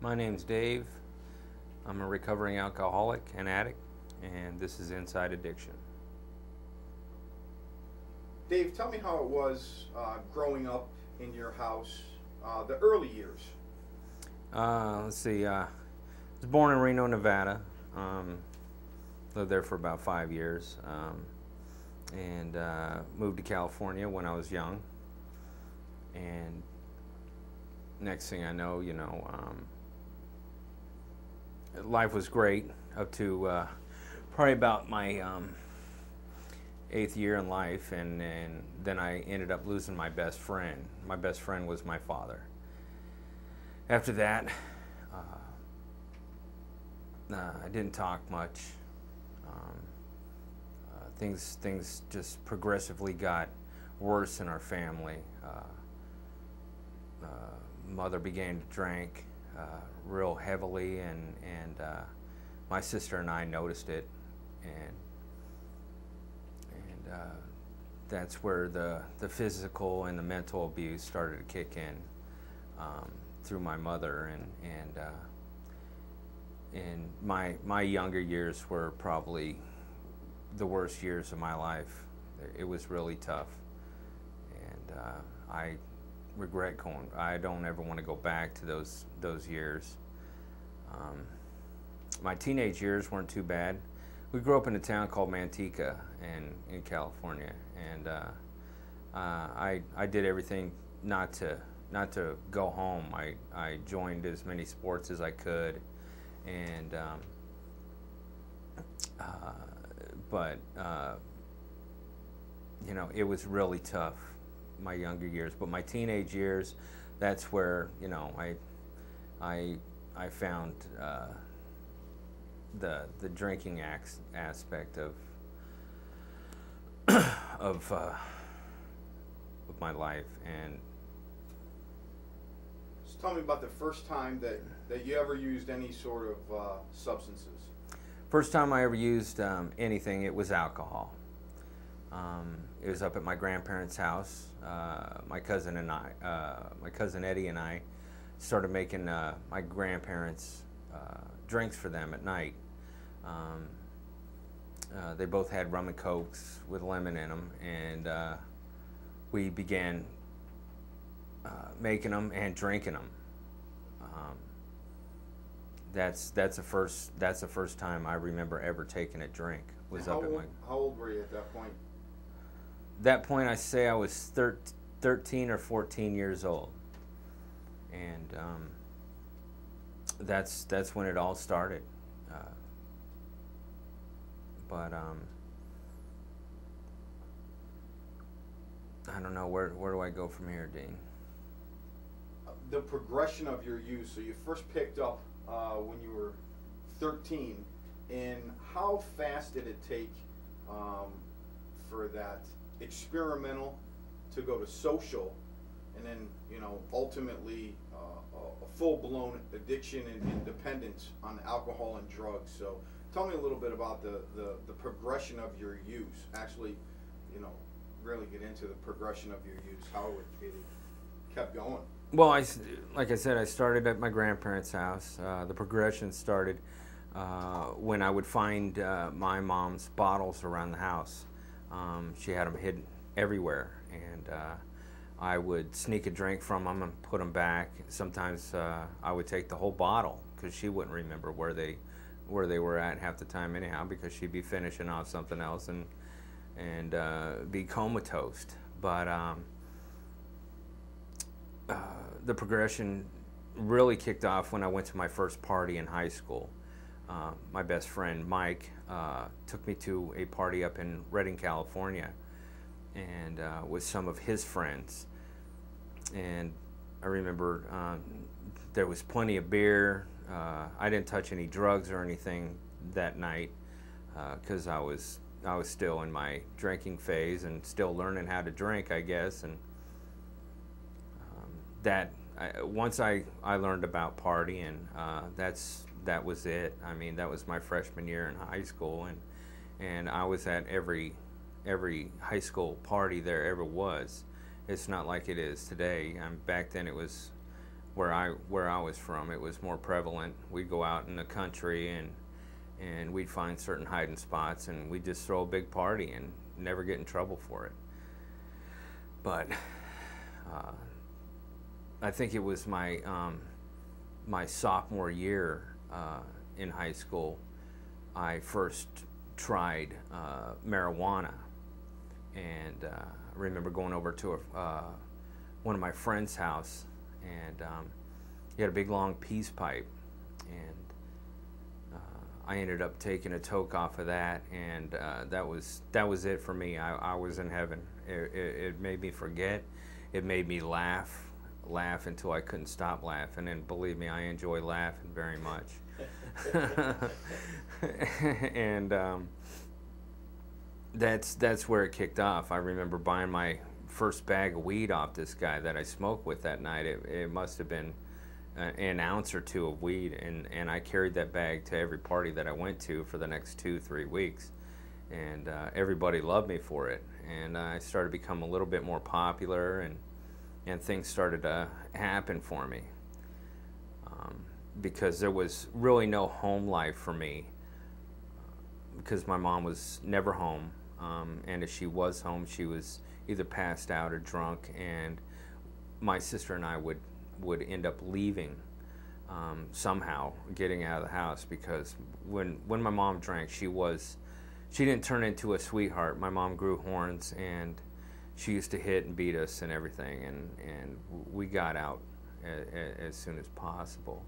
My name's Dave. I'm a recovering alcoholic and addict, and this is Inside Addiction. Dave, tell me how it was growing up in your house, the early years. Let's see, I was born in Reno, Nevada. Lived there for about 5 years, and moved to California when I was young. And next thing I know, life was great up to probably about my 8th year in life, and then I ended up losing my best friend. My best friend was my father. After that, I didn't talk much. Things just progressively got worse in our family. Mother began to drink real heavily, and my sister and I noticed it, and that's where the physical and the mental abuse started to kick in through my mother, and my younger years were probably the worst years of my life. It was really tough, and I regret going. I don't ever want to go back to those years. My teenage years weren't too bad. We grew up in a town called Manteca in California, and I did everything not to go home. I joined as many sports as I could, and but it was really tough, my younger years. But my teenage years, that's where I found the drinking aspect of of my life. And Just tell me about the first time that you ever used any sort of substances. first time I ever used anything, it was alcohol. It was up at my grandparents' house. My cousin Eddie and I started making my grandparents drinks for them at night. They both had rum and cokes with lemon in them, and we began making them and drinking them. That's the first time I remember ever taking a drink. Was How up at my. How old were you at that point? That point, I say I was 13 or 14 years old, and that's when it all started. But I don't know, where do I go from here, Dean? The progression of your use. So you first picked up when you were 13, and how fast did it take for that experimental to go to social, and then ultimately a full-blown addiction and dependence on alcohol and drugs? So tell me a little bit about the progression of your use. Actually, really get into the progression of your use, how it kept going. Well, like I said, I started at my grandparents' house. The progression started when I would find my mom's bottles around the house. She had them hidden everywhere, and I would sneak a drink from them and put them back. Sometimes I would take the whole bottle because she wouldn't remember where they were at half the time anyhow, because she'd be finishing off something else and be comatose. But the progression really kicked off when I went to my first party in high school. My best friend Mike took me to a party up in Redding, California, and with some of his friends. And I remember there was plenty of beer. I didn't touch any drugs or anything that night because I was still in my drinking phase and still learning how to drink, I guess. And once I learned about partying, that was it. I mean, that was my freshman year in high school, and I was at every high school party there ever was. It's not like it is today. Back then it was where I was from, it was more prevalent. We'd go out in the country and we'd find certain hiding spots, and we'd just throw a big party and never get in trouble for it. But I think it was my my sophomore year in high school, I first tried marijuana, and I remember going over to one of my friend's house, and he had a big long peace pipe, and I ended up taking a toke off of that, and that was it for me. I was in heaven. It made me forget. It made me laugh until I couldn't stop laughing, and believe me, I enjoy laughing very much. And that's where it kicked off. I remember buying my first bag of weed off this guy that I smoked with that night. It must have been an ounce or two of weed, and I carried that bag to every party that I went to for the next 2-3 weeks, and everybody loved me for it, and I started to become a little bit more popular, and things started to happen for me, because there was really no home life for me, because my mom was never home, and if she was home, she was either passed out or drunk, and my sister and I would end up leaving, somehow getting out of the house, because when my mom drank, she didn't turn into a sweetheart. My mom grew horns, and she used to hit and beat us and everything, and we got out as soon as possible.